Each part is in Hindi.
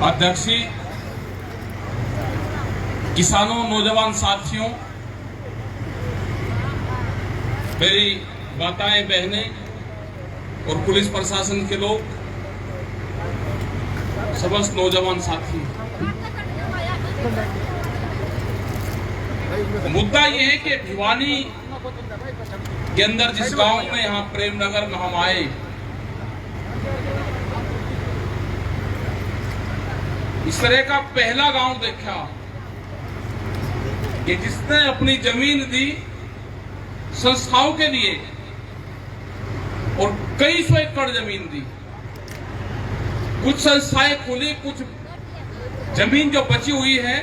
अध्यक्ष जी, किसानों, नौजवान साथियों, मेरी माताएं, बहनें और पुलिस प्रशासन के लोग, समस्त नौजवान साथी, मुद्दा ये है कि भिवानी के अंदर जिस गांव में, यहाँ प्रेमनगर में हम आए, इस तरह का पहला गांव देखा कि जिसने अपनी जमीन दी संस्थाओं के लिए और कई सौ एकड़ जमीन दी। कुछ संस्थाएं खुली, कुछ जमीन जो बची हुई है,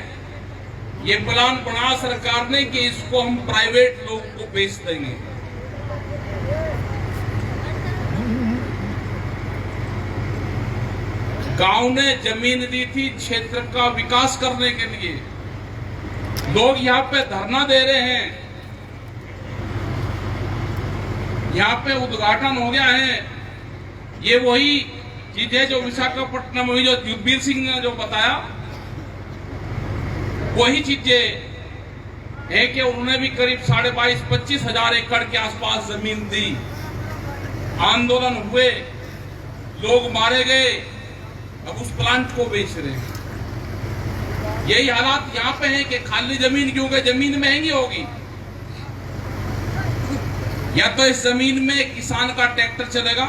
ये प्लान बना सरकार ने कि इसको हम प्राइवेट लोगों को बेच देंगे। गांव ने जमीन दी थी क्षेत्र का विकास करने के लिए। लोग यहाँ पे धरना दे रहे हैं, यहाँ पे उद्घाटन हो गया है। ये वही चीज है जो विशाखापट्टनम में जो युद्धवीर सिंह ने जो बताया, वही चीजें है कि उन्होंने भी करीब 22,000-25,000 हजार एकड़ के आसपास जमीन दी। आंदोलन हुए, लोग मारे गए, अब उस प्लांट को बेच रहे हैं। यही हालात यहाँ पे है कि खाली जमीन क्योंकि जमीन महंगी होगी, या तो इस जमीन में किसान का ट्रैक्टर चलेगा,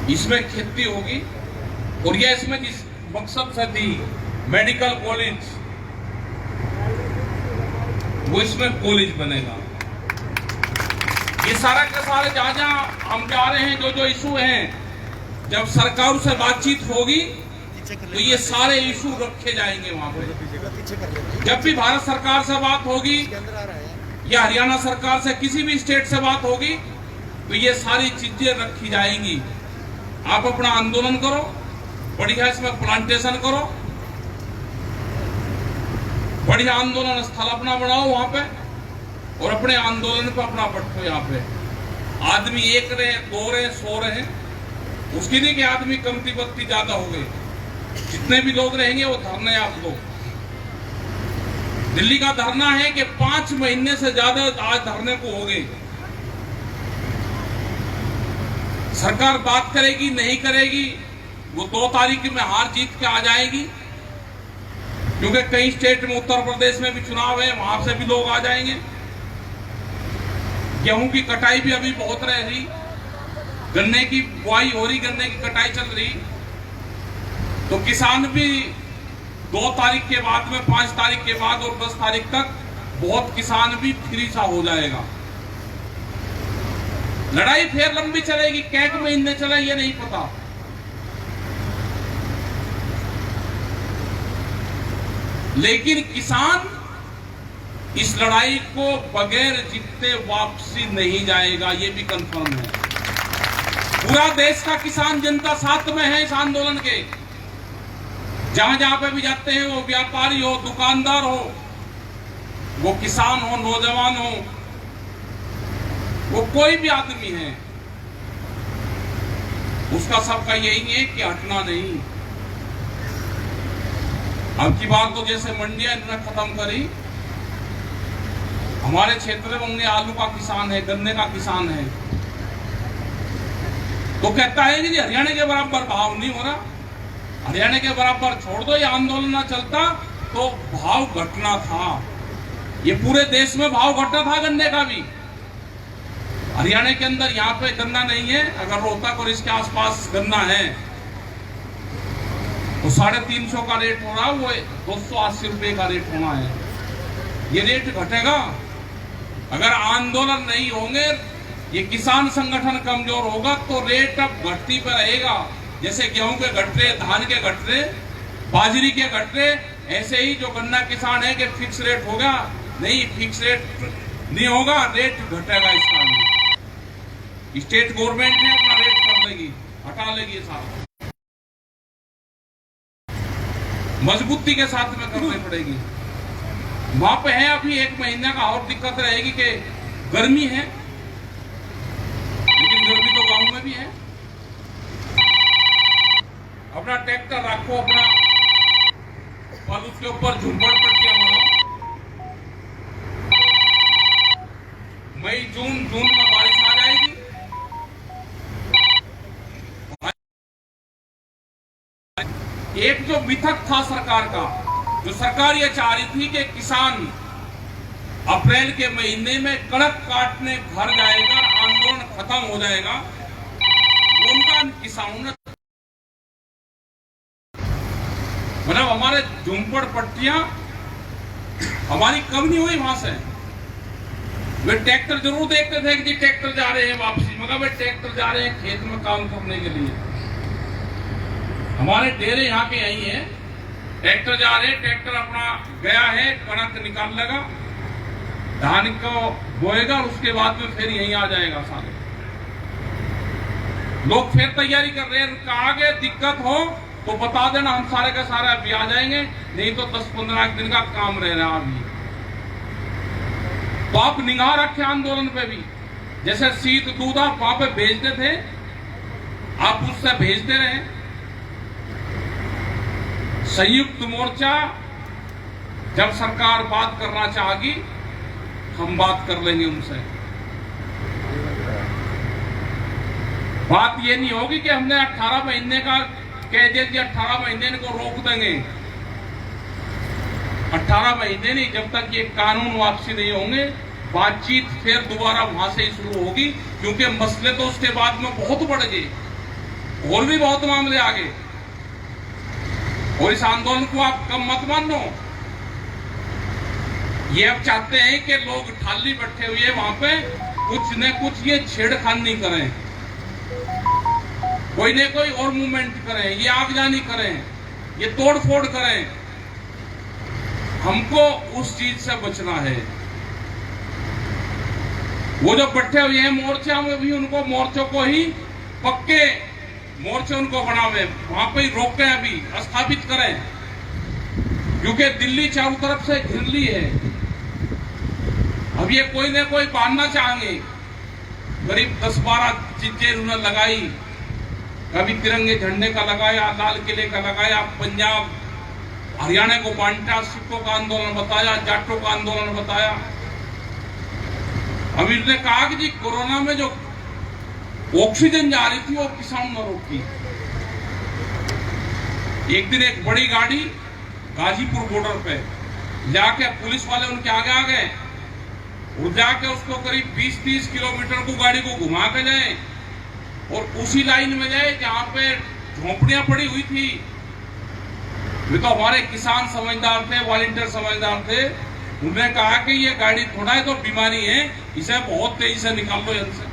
इसमें खेती होगी, और यह इसमें जिस मकसद से दी मेडिकल कॉलेज, वो इसमें कॉलेज बनेगा। ये सारा के सारे जहां जहां हम जा रहे हैं, जो जो इशू हैं, जब सरकार से बातचीत होगी तो ये सारे इशू रखे जाएंगे वहां पे। जब भी भारत सरकार से बात होगी या हरियाणा सरकार से, किसी भी स्टेट से बात होगी, तो ये सारी चीजें रखी जाएंगी। आप अपना आंदोलन करो, बढ़िया इसमें प्लांटेशन करो, बढ़िया आंदोलन स्थल अपना बनाओ वहां पे, और अपने आंदोलन पे अपना बैठो। यहाँ पे आदमी एक रहे, दो रहे, 100 रहे, उसकी नहीं कि आदमी कमती बत्ती ज्यादा हो गए। जितने भी लोग रहेंगे वो धरने आप लोग। दिल्ली का धरना है कि 5 महीने से ज्यादा आज धरने को हो गए। सरकार बात करेगी नहीं करेगी, वो 2 तारीख में हार जीत के आ जाएगी, क्योंकि कई स्टेट में, उत्तर प्रदेश में भी चुनाव है, वहां से भी लोग आ जाएंगे। गेहूं की कटाई भी अभी बहुत रह रही, गन्ने की बुआई हो रही, गन्ने की कटाई चल रही, तो किसान भी 2 तारीख के बाद में, 5 तारीख के बाद और 10 तारीख तक बहुत किसान भी फ्री सा हो जाएगा। लड़ाई फिर लंबी चलेगी, कैक महीने चले ये नहीं पता। लेकिन किसान इस लड़ाई को बगैर जीते वापसी नहीं जाएगा, ये भी कंफर्म है। पूरा देश का किसान जनता साथ में है इस आंदोलन के। जहां जहां पे भी जाते हैं, वो व्यापारी हो, दुकानदार हो, वो किसान हो, नौजवान हो, वो कोई भी आदमी है, उसका सबका यही है कि हटना नहीं। अब की बात तो जैसे मंडियां इन्होंने खत्म करी, हमारे क्षेत्र में उनके आलू का किसान है, गन्ने का किसान है, तो कहता है कि हरियाणा के बराबर भाव नहीं हो रहा। हरियाणा के बराबर छोड़ दो, ये आंदोलन ना चलता तो भाव घटना था। ये पूरे देश में भाव घटा था गन्ने का भी। हरियाणा के अंदर यहाँ पे गन्ना नहीं है, अगर रोहतक और इसके आसपास गन्ना है तो 350 का रेट हो रहा, वो 280 रुपए का रेट होना है। ये रेट घटेगा अगर आंदोलन नहीं होंगे, ये किसान संगठन कमजोर होगा तो रेट अब घटती पे रहेगा। जैसे गेहूं के घट रहे, धान के घट रहे, बाजरी के घट रहे, ऐसे ही जो गन्ना किसान है कि फिक्स रेट होगा, नहीं, फिक्स रेट नहीं होगा, रेट घटेगा। इसका भी स्टेट गवर्नमेंट ने अपना रेट कर लेगी, हटा लेगी, ये साथ मजबूती के साथ में करनी पड़ेगी। वहां पे है अभी 1 महीने का और दिक्कत रहेगी कि गर्मी है, लेकिन गर्मी तो गांव में भी है। अपना ट्रैक्टर रखो अपना, और उसके ऊपर झुंपड़पट्टियां बनाओ। मई जून में बारिश आ जाएगी। एक जो मिथक था सरकार का, जो सरकार ये चाह रही थी कि किसान अप्रैल के महीने में कड़क काटने घर जाएगा, आंदोलन खत्म हो जाएगा, उनका किसानों ने मतलब हमारे झुंपड़पट्टियां हमारी कम नहीं हुई वहां से। वे ट्रैक्टर जरूर देखते थे कि जी ट्रैक्टर जा रहे हैं वापसी, मगर वे ट्रैक्टर जा रहे हैं खेत में काम करने के लिए। हमारे डेरे यहाँ के यही है, ट्रैक्टर जा रहे हैं, ट्रैक्टर अपना गया है, कणक निकाल लेगा, धान को बोएगा और उसके बाद में फिर यहीं आ जाएगा। सारे लोग फिर तैयारी कर रहे हैं, कहा गए दिक्कत हो तो बता देना, हम सारे का सारे अभी आ जाएंगे, नहीं तो 10-15 दिन का काम रह रहा है अभी। तो आप निगाह रखें आंदोलन पे भी, जैसे शीत दूध आप वहां पे भेजते थे, आप उससे भेजते रहे। संयुक्त मोर्चा जब सरकार बात करना चाहेगी, हम बात कर लेंगे उनसे। बात ये नहीं होगी कि हमने 18 महीने का कह दिया कि 18 महीने को रोक देंगे। 18 महीने नहीं, जब तक ये कानून वापसी नहीं होंगे, बातचीत फिर दोबारा वहां से ही शुरू होगी, क्योंकि मसले तो उसके बाद में बहुत बढ़ गए, और भी बहुत मामले आ गए। और इस आंदोलन को आप कम मत मानो। ये अब चाहते हैं कि लोग ठाली बैठे हुए वहां पे कुछ न कुछ ये छेड़खानी करें, कोई न कोई और मूवमेंट करें, ये आगजनी करें, ये तोड़फोड़ करें। हमको उस चीज से बचना है। वो जो बैठे हुए हैं मोर्चा में भी, उनको मोर्चों को ही पक्के मोर्चे उनको बनावे, वहां पे ही रोकें, अभी स्थापित करें, क्योंकि दिल्ली चारों तरफ से घिर ली है। अब ये कोई न कोई बांधना चाहेंगे। करीब 10-12 चीजें उन्होंने लगाई, कभी तिरंगे झंडे का लगाया, लाल किले का लगाया, पंजाब हरियाणा को बांटा, सिखों का आंदोलन बताया, जाटों का आंदोलन बताया। अभी उसने कहा कि जी कोरोना में जो ऑक्सीजन जा रही थी वो किसान ने रोकी। एक दिन एक बड़ी गाड़ी गाजीपुर बॉर्डर पे जाके पुलिस वाले उनके आगे आ गए और जाके उसको करीब 20-30 किलोमीटर को गाड़ी को घुमा के जाए और उसी लाइन में जाए जहां पे झोंपड़ियां पड़ी हुई थी। वे तो हमारे किसान समझदार थे, वॉलंटियर समझदार थे। उन्होंने कहा कि ये गाड़ी थोड़ा है तो बीमारी है, इसे बहुत तेजी से निकाल लो यहाँ से।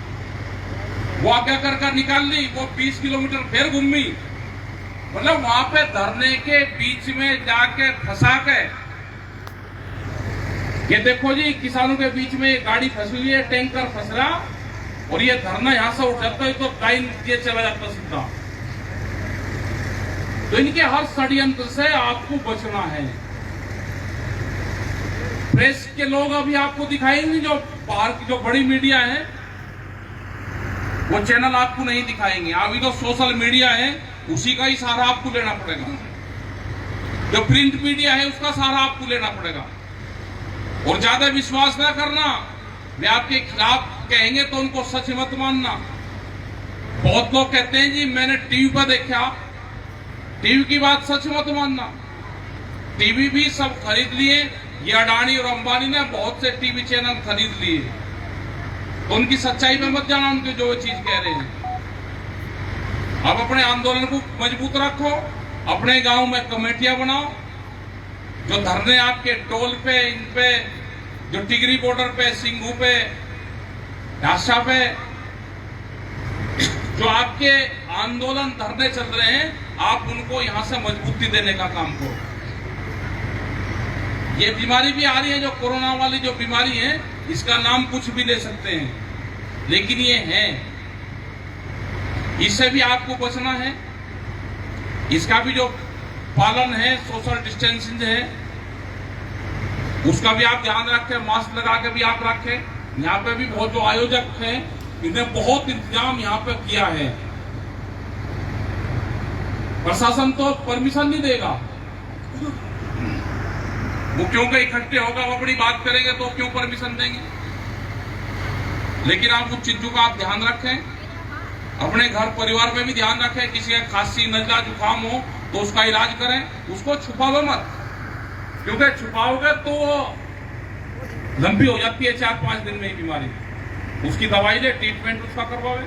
वो आगे कर निकाल ली, वो 20 किलोमीटर फिर घूमी, मतलब वहां पे धरने के बीच में जाके फंसा के, ये देखो जी किसानों के बीच में गाड़ी फंसी हुई है, टैंकर फंस रहा, और ये धरना यहां से उठाता है तो लाइन ये चला जाता सीधा। तो इनके हर षड्यंत्र से आपको बचना है। प्रेस के लोग अभी आपको दिखाएंगे, जो बाहर की जो बड़ी मीडिया है वो चैनल आपको नहीं दिखाएंगे। अभी तो सोशल मीडिया है, उसी का ही सहारा आपको लेना पड़ेगा। जो प्रिंट मीडिया है उसका सहारा आपको लेना पड़ेगा। और ज्यादा विश्वास ना करना, वे आपके खिलाफ कहेंगे तो उनको सच मत मानना। बहुत लोग कहते हैं जी मैंने टीवी पर देखा, टीवी की बात सच मत मानना। टीवी भी सब खरीद लिए, ये अडानी और अंबानी ने बहुत से टीवी चैनल खरीद लिए, तो उनकी सच्चाई में मत जाना, उनके जो चीज कह रहे हैं। अब अपने आंदोलन को मजबूत रखो, अपने गांव में कमेटियां बनाओ, जो धरने आपके टोल पे, इन पे, जो टिगरी बॉर्डर पे, सिंघू पे, ढासा पे, जो आपके आंदोलन धरने चल रहे हैं, आप उनको यहां से मजबूती देने का काम करो। ये बीमारी भी आ रही है, जो कोरोना वाली जो बीमारी है, इसका नाम कुछ भी ले सकते हैं, लेकिन ये है, इससे भी आपको बचना है। इसका भी जो पालन है, सोशल डिस्टेंसिंग है, उसका भी आप ध्यान रखें, मास्क लगा के भी आप रखें। यहाँ पे भी बहुत जो आयोजक हैं, इन्हें बहुत इंतजाम यहाँ पे किया है। प्रशासन तो परमिशन नहीं देगा। वो क्यों के इकट्ठे होगा, वो बड़ी बात करेंगे तो क्यों परमिशन देंगे। लेकिन आप उस चीजों का आप ध्यान रखें, अपने घर परिवार में भी ध्यान रखें। किसी का खांसी नजला जुकाम हो तो उसका इलाज करें, उसको छुपाओ मत, क्योंकि छुपाओगे तो लंबी हो जाती है 4-5 दिन में ही बीमारी। उसकी दवाई ले, ट्रीटमेंट उसका करवावे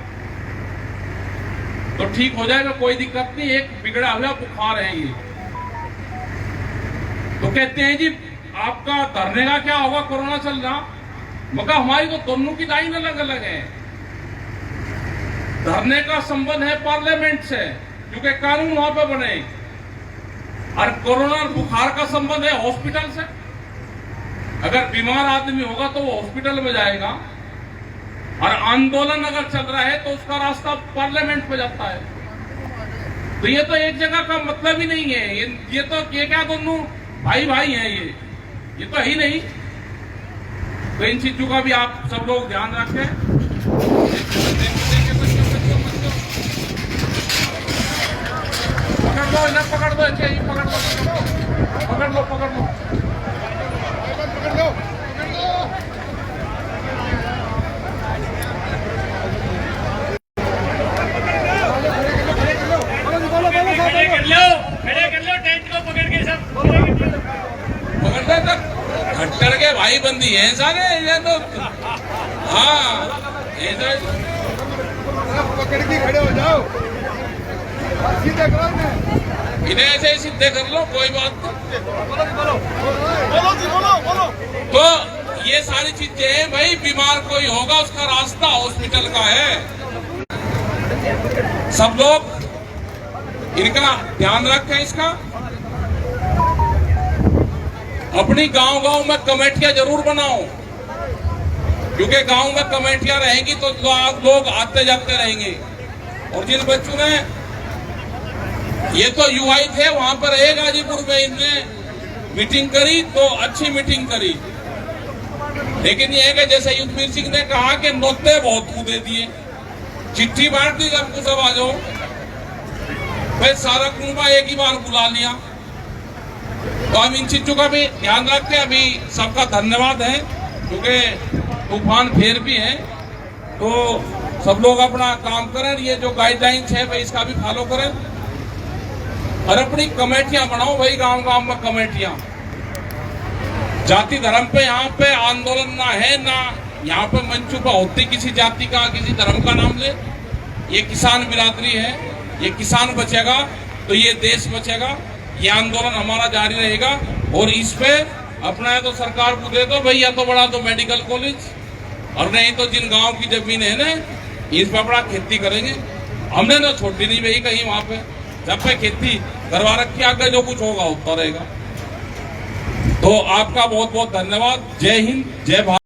तो ठीक हो जाएगा, कोई दिक्कत नहीं। एक बिगड़ा हुआ बुखार है ये। तो कहते हैं जी आपका धरने का क्या होगा, कोरोना चल रहा। मगर हमारी तो दोनों की लाइन अलग अलग है। धरने का संबंध है पार्लियामेंट से, क्योंकि कानून वहां पे बने, और कोरोना बुखार का संबंध है हॉस्पिटल से। अगर बीमार आदमी होगा तो वो हॉस्पिटल में जाएगा, और आंदोलन अगर चल रहा है तो उसका रास्ता पार्लियामेंट पे जाता है। तो ये तो एक जगह का मतलब ही नहीं है। ये तो क्या दोनों भाई भाई हैं, ये तो ही नहीं। तो इन चीजों का भी आप सब लोग ध्यान रखें। पकड़ लो इन्हें, पकड़ दो, ऐसे ही पकड़ लो, पकड़ लो, पकड़ लो, पकड़ लो। खट्टर के भाई बंदी हैं सारे ये तो। हाँ ये तो पकड़ के खड़े हो जाओ, सीधे करो इन्हें ऐसे ही सीधे कर लो, कोई बात नहीं। बोलो। तो ये सारी चीजें हैं भाई। बीमार कोई होगा उसका रास्ता हॉस्पिटल का है। सब लोग इनका ध्यान रखें। इसका अपनी गांव-गांव में कमेटियां जरूर बनाओ, क्योंकि गांव में कमेटियां रहेंगी तो लोग आते जाते रहेंगे। और जिन बच्चों ने ये तो युवाई थे, वहां पर रहे गाजीपुर में, इनने मीटिंग करी तो अच्छी मीटिंग करी। लेकिन ये है कि जैसे युद्धवीर सिंह ने कहा कि नोते बहुत दे दिए, चिट्ठी बांट दी सबको, सब आ जाओ भाई, सारा कुनबा एक ही बार बुला लिया। तो हम इन चीजों का भी ध्यान रखते हैं। अभी सबका धन्यवाद है, क्योंकि तूफान फेर भी है, तो सब लोग अपना काम करें। ये जो गाइडलाइंस है भाई इसका भी फॉलो करें, और अपनी कमेटियां बनाओ भाई, गांव-गांव में कमेटियां। जाति धर्म पे यहाँ पे आंदोलन ना है, ना यहाँ पे मंचूपा होती किसी जाति का, किसी धर्म का नाम ले। ये किसान बिरादरी है, ये किसान बचेगा तो ये देश बचेगा। ये आंदोलन हमारा जारी रहेगा। और इस पे अपना है तो सरकार को दे दो भाई, या तो बढ़ा दो मेडिकल कॉलेज, और नहीं तो जिन गांव की जमीन है ना, इस पे अपना खेती करेंगे। हमने ना छोड़ी नहीं भाई कहीं, वहां पे जब पे खेती करवा रखी, आगे जो कुछ होगा होता रहेगा। तो आपका बहुत बहुत धन्यवाद। जय हिंद, जय भारत।